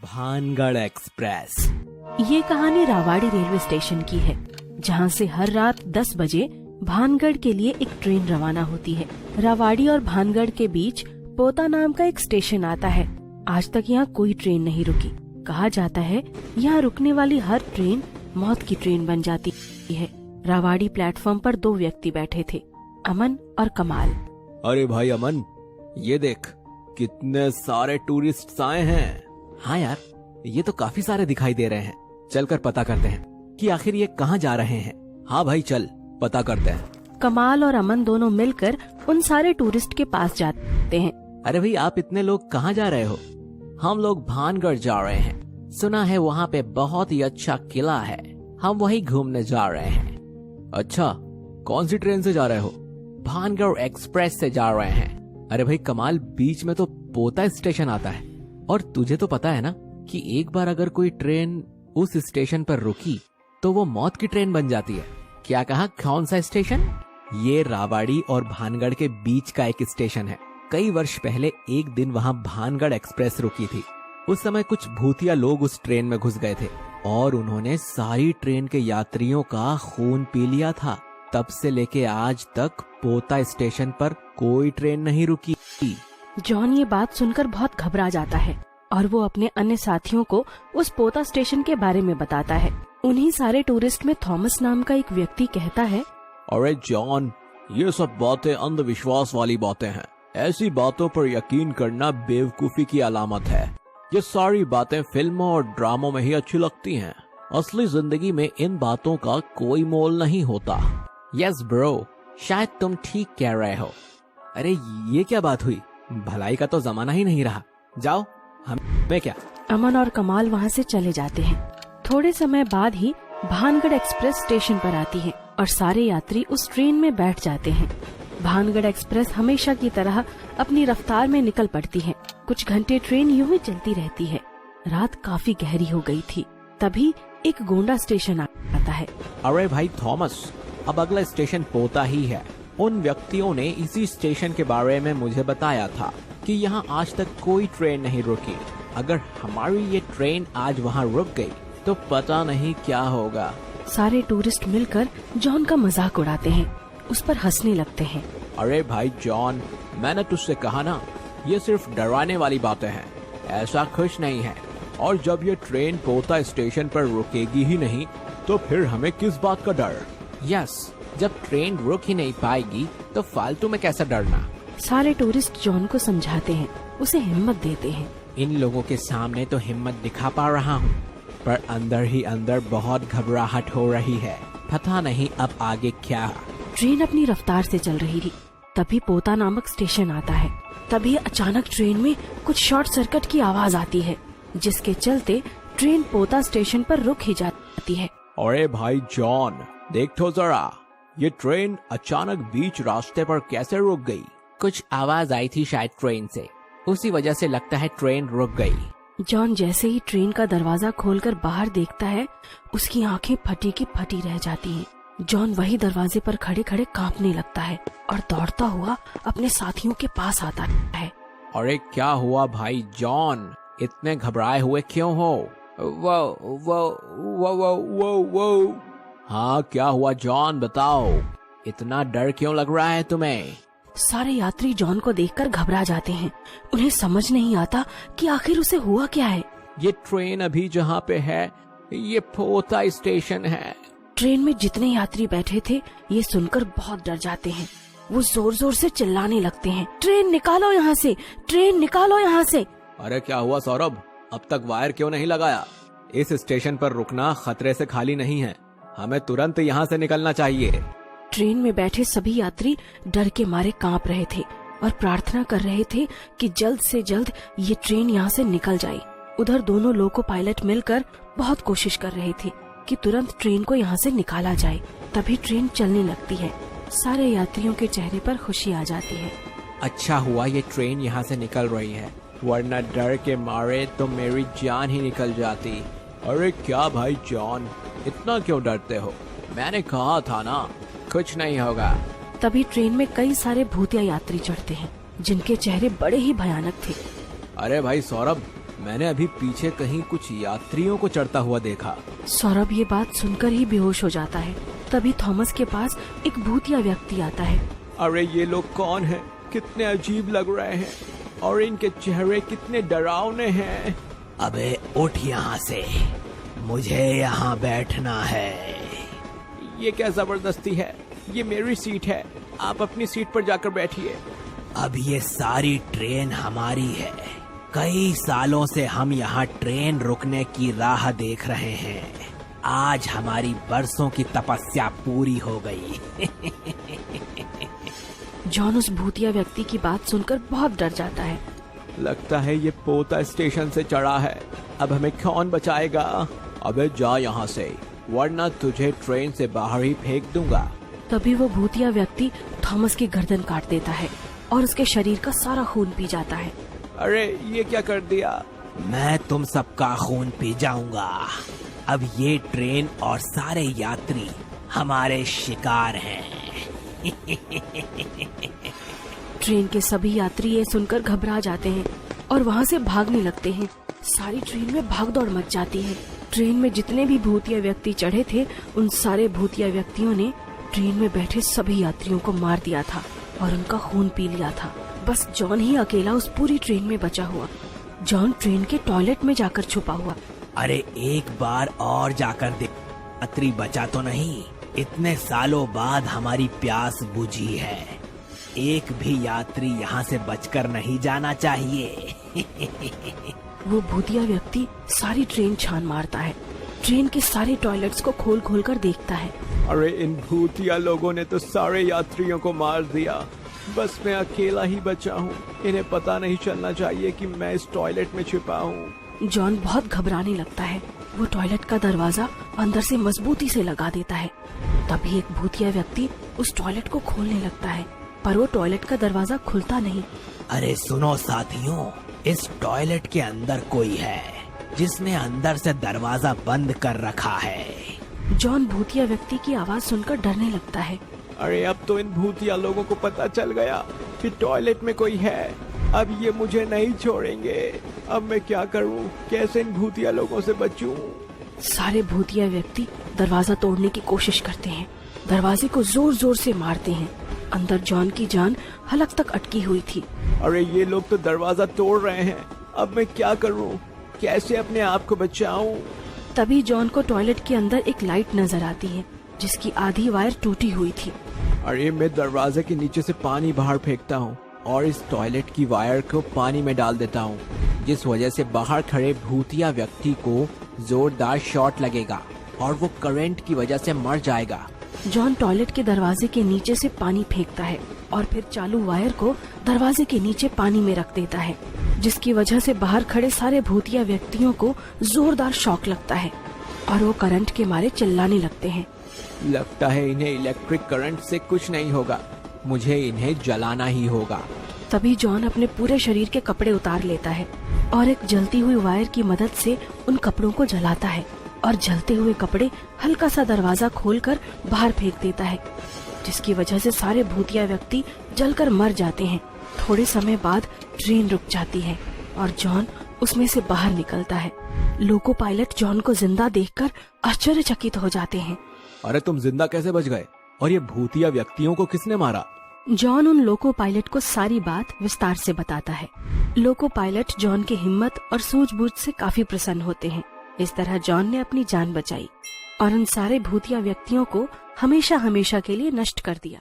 Bhangarh express. ये कहानी रावाड़ी railway station की है, जहाँ से हर रात 10 बजे भानगढ़ के लिए एक ट्रेन रवाना होती है। रावाड़ी और भानगढ़ के बीच पोता नाम का एक स्टेशन आता है। आज तक यहाँ कोई ट्रेन नहीं रुकी। कहा जाता है यहाँ रुकने वाली हर ट्रेन मौत की ट्रेन बन जाती है। रावाड़ी प्लेटफॉर्म पर 2 व्यक्ति बैठे थे, अमन और कमाल। अरे भाई अमन, ये देख कितने सारे टूरिस्ट आए हैं। हाँ यार, ये तो काफी सारे दिखाई दे रहे हैं। चलकर पता करते हैं कि आखिर ये कहाँ जा रहे हैं। हाँ भाई चल पता करते हैं। कमाल और अमन दोनों मिलकर उन सारे टूरिस्ट के पास जाते हैं। अरे भाई आप इतने लोग कहाँ जा रहे हो? हम लोग भानगढ़ जा रहे हैं। सुना है वहाँ पे बहुत ही अच्छा किला है, हम वहीं घूमने जा रहे हैं। अच्छा, कौन सी ट्रेन से जा रहे हो? भानगढ़ एक्सप्रेस से जा रहे हैं। अरे भाई कमाल, बीच में तो पोता स्टेशन आता है और तुझे तो पता है ना कि एक बार अगर कोई ट्रेन उस स्टेशन पर रुकी तो वो मौत की ट्रेन बन जाती है। क्या कहा, कौन सा स्टेशन? ये रावाड़ी और भानगढ़ के बीच का एक स्टेशन है। कई वर्ष पहले एक दिन वहाँ भानगढ़ एक्सप्रेस रुकी थी। उस समय कुछ भूतिया लोग उस ट्रेन में घुस गए थे और उन्होंने सारी ट्रेन के यात्रियों का खून पी लिया था। तब से लेके आज तक पोता स्टेशन पर कोई ट्रेन नहीं रुकी। जॉन ये बात सुनकर बहुत घबरा जाता है और वो अपने अन्य साथियों को उस पोता स्टेशन के बारे में बताता है। उन्हीं सारे टूरिस्ट में थॉमस नाम का एक व्यक्ति कहता है, अरे जॉन, ये सब बातें अंधविश्वास वाली बातें हैं। ऐसी बातों पर यकीन करना बेवकूफी की अलामत है। ये सारी बातें फिल्मों और ड्रामों में ही अच्छी लगती हैं। असली जिंदगी में इन बातों का कोई मोल नहीं होता। यस ब्रो, शायद तुम ठीक कह रहे हो। अरे ये क्या बात हुई? भलाई का तो जमाना ही नहीं रहा। जाओ, हमें क्या। अमन और कमाल वहाँ से चले जाते हैं। थोड़े समय बाद ही भानगढ़ एक्सप्रेस स्टेशन पर आती है और सारे यात्री उस ट्रेन में बैठ जाते हैं। भानगढ़ एक्सप्रेस हमेशा की तरह अपनी रफ्तार में निकल पड़ती है। कुछ घंटे ट्रेन यूं ही चलती रहती है। रात काफी गहरी हो गई थी। तभी एक गोंडा स्टेशन आता है। अरे भाई थॉमस, अब अगला स्टेशन पोता ही है। उन व्यक्तियों ने इसी स्टेशन के बारे में मुझे बताया था कि यहाँ आज तक कोई ट्रेन नहीं रुकी। अगर हमारी ये ट्रेन आज वहाँ रुक गई तो पता नहीं क्या होगा। सारे टूरिस्ट मिलकर जॉन का मजाक उड़ाते हैं, उस पर हंसने लगते हैं। अरे भाई जॉन, मैंने तुझसे कहा ना, ये सिर्फ डराने वाली बातें हैं, ऐसा कुछ नहीं है। और जब ये ट्रेन पोता स्टेशन पर रुकेगी ही नहीं तो फिर हमें किस बात का डर? यस, जब ट्रेन रुक ही नहीं पाएगी तो फालतू में कैसा डरना। सारे टूरिस्ट जॉन को समझाते हैं, उसे हिम्मत देते हैं। इन लोगों के सामने तो हिम्मत दिखा पा रहा हूँ, पर अंदर ही अंदर बहुत घबराहट हो रही है। पता नहीं अब आगे क्या। ट्रेन अपनी रफ्तार से चल रही थी। तभी पोता नामक स्टेशन आता है। तभी अचानक ट्रेन में कुछ शॉर्ट सर्किट की आवाज आती है, जिसके चलते ट्रेन पोता स्टेशन पर रुक ही जाती है। अरे भाई जॉन, देख तो जरा, ये ट्रेन अचानक बीच रास्ते पर कैसे रुक गई? कुछ आवाज आई थी शायद ट्रेन से, उसी वजह से लगता है ट्रेन रुक गई। जॉन जैसे ही ट्रेन का दरवाजा खोलकर बाहर देखता है, उसकी आंखें फटी की फटी रह जाती हैं। जॉन वही दरवाजे पर खड़े खड़े कांपने लगता है और दौड़ता हुआ अपने साथियों के पास आता है। अरे क्या हुआ भाई जॉन, इतने घबराए हुए क्यों हो? वो वो वो वो वो वो हाँ क्या हुआ जॉन, बताओ, इतना डर क्यों लग रहा है तुम्हें? सारे यात्री जॉन को देखकर घबरा जाते हैं। उन्हें समझ नहीं आता कि आखिर उसे हुआ क्या है। ये ट्रेन अभी जहाँ पे है ये पोता स्टेशन है। ट्रेन में जितने यात्री बैठे थे ये सुनकर बहुत डर जाते हैं। वो जोर जोर से चिल्लाने लगते हैं, ट्रेन निकालो यहाँ से, ट्रेन निकालो यहाँ से। अरे क्या हुआ सौरभ, अब तक वायर क्यों नहीं लगाया? इस स्टेशन पर रुकना खतरे से खाली नहीं है, हमें तुरंत यहाँ से निकलना चाहिए। ट्रेन में बैठे सभी यात्री डर के मारे कांप रहे थे और प्रार्थना कर रहे थे कि जल्द से जल्द ये ट्रेन यहाँ से निकल जाए। उधर दोनों लोको पायलट मिलकर बहुत कोशिश कर रहे थे कि तुरंत ट्रेन को यहाँ से निकाला जाए। तभी ट्रेन चलने लगती है। सारे यात्रियों के चेहरे पर खुशी आ जाती है। अच्छा हुआ ये ट्रेन यहाँ से निकल रही है, वरना डर के मारे तो मेरी जान ही निकल जाती। अरे क्या भाई जॉन, इतना क्यों डरते हो? मैंने कहा था ना, कुछ नहीं होगा। तभी ट्रेन में कई सारे भूतिया यात्री चढ़ते हैं, जिनके चेहरे बड़े ही भयानक थे। अरे भाई सौरभ, मैंने अभी पीछे कहीं कुछ यात्रियों को चढ़ता हुआ देखा। सौरभ ये बात सुनकर ही बेहोश हो जाता है। तभी थॉमस के पास एक भूतिया व्यक्ति आता है। अरे ये लोग कौन हैं? कितने अजीब लग रहे हैं और इनके चेहरे कितने डरावने हैं। अबे उठ यहाँ से, मुझे यहाँ बैठना है। ये क्या जबरदस्ती है? ये मेरी सीट है, आप अपनी सीट पर जाकर बैठिए। अब ये सारी ट्रेन हमारी है। कई सालों से हम यहाँ ट्रेन रुकने की राह देख रहे हैं। आज हमारी बरसों की तपस्या पूरी हो गई। जॉन उस भूतिया व्यक्ति की बात सुनकर बहुत डर जाता है। लगता है ये पोता स्टेशन से चढ़ा है। अब हमें कौन बचाएगा? अबे जा यहाँ से, वरना तुझे ट्रेन से बाहर ही फेंक दूंगा। तभी वो भूतिया व्यक्ति थॉमस की गर्दन काट देता है और उसके शरीर का सारा खून पी जाता है। अरे ये क्या कर दिया? मैं तुम सबका खून पी जाऊंगा। अब ये ट्रेन और सारे यात्री हमारे शिकार हैं। ट्रेन के सभी यात्री ये सुनकर घबरा जाते हैं और वहाँ से भागने लगते हैं। सारी ट्रेन में भागदौड़ मच जाती है। ट्रेन में जितने भी भूतिया व्यक्ति चढ़े थे, उन सारे भूतिया व्यक्तियों ने ट्रेन में बैठे सभी यात्रियों को मार दिया था और उनका खून पी लिया था। बस जॉन ही अकेला उस पूरी ट्रेन में बचा हुआ। जॉन ट्रेन के टॉयलेट में जाकर छुपा हुआ। अरे एक बार और जाकर देख, यात्री बचा तो नहीं। इतने सालों बाद हमारी प्यास बुझी है। एक भी यात्री यहाँ से बचकर नहीं जाना चाहिए। वो भूतिया व्यक्ति सारी ट्रेन छान मारता है। ट्रेन के सारे टॉयलेट्स को खोल खोल कर देखता है। अरे इन भूतिया लोगों ने तो सारे यात्रियों को मार दिया। बस मैं अकेला ही बचा हूँ। इन्हें पता नहीं चलना चाहिए कि मैं इस टॉयलेट में छिपा हूँ। जॉन बहुत घबराने लगता है। वो टॉयलेट का दरवाजा अंदर से मजबूती से लगा देता है। तभी एक भूतिया व्यक्ति उस टॉयलेट को खोलने लगता है, पर वो टॉयलेट का दरवाजा खुलता नहीं। अरे सुनो साथियों, इस टॉयलेट के अंदर कोई है जिसने अंदर से दरवाजा बंद कर रखा है। जॉन भूतिया व्यक्ति की आवाज सुनकर डरने लगता है। अरे अब तो इन भूतिया लोगों को पता चल गया कि टॉयलेट में कोई है। अब ये मुझे नहीं छोड़ेंगे। अब मैं क्या करूं? कैसे इन भूतिया लोगों से बचूं? सारे भूतिया व्यक्ति दरवाजा तोड़ने की कोशिश करते हैं। दरवाजे को जोर जोर से मारते हैं। अंदर जॉन की जान हलक तक अटकी हुई थी। अरे ये लोग तो दरवाजा तोड़ रहे हैं। अब मैं क्या करूं? कैसे अपने आप को बचाऊं? तभी जॉन को टॉयलेट के अंदर एक लाइट नजर आती है जिसकी आधी वायर टूटी हुई थी। अरे मैं दरवाजे के नीचे से पानी बाहर फेंकता हूँ और इस टॉयलेट की वायर को पानी में डाल देता हूँ, जिस वजह से बाहर खड़े भूतिया व्यक्ति को जोरदार शॉट लगेगा और वो करंट की वजह से मर जाएगा। जॉन टॉयलेट के दरवाजे के नीचे से पानी फेंकता है और फिर चालू वायर को दरवाजे के नीचे पानी में रख देता है, जिसकी वजह से बाहर खड़े सारे भूतिया व्यक्तियों को जोरदार शॉक लगता है और वो करंट के मारे चिल्लाने लगते हैं। लगता है इन्हें इलेक्ट्रिक करंट से कुछ नहीं होगा, मुझे इन्हें जलाना ही होगा। तभी जॉन अपने पूरे शरीर के कपड़े उतार लेता है और एक जलती हुई वायर की मदद से उन कपड़ों को जलाता है और जलते हुए कपड़े हल्का सा दरवाजा खोलकर बाहर फेंक देता है, जिसकी वजह से सारे भूतिया व्यक्ति जलकर मर जाते हैं। थोड़े समय बाद ट्रेन रुक जाती है और जॉन उसमें से बाहर निकलता है। लोको पायलट जॉन को जिंदा देखकर आश्चर्यचकित हो जाते हैं। अरे तुम जिंदा कैसे बच गए? और ये भूतिया व्यक्तियों को किसने मारा? जॉन उन लोको पायलट को सारी बात विस्तार से बताता है। लोको पायलट जॉन की हिम्मत और सूझबूझ से काफी प्रसन्न होते हैं। इस तरह जॉन ने अपनी जान बचाई और उन सारे भूतिया व्यक्तियों को हमेशा हमेशा के लिए नष्ट कर दिया।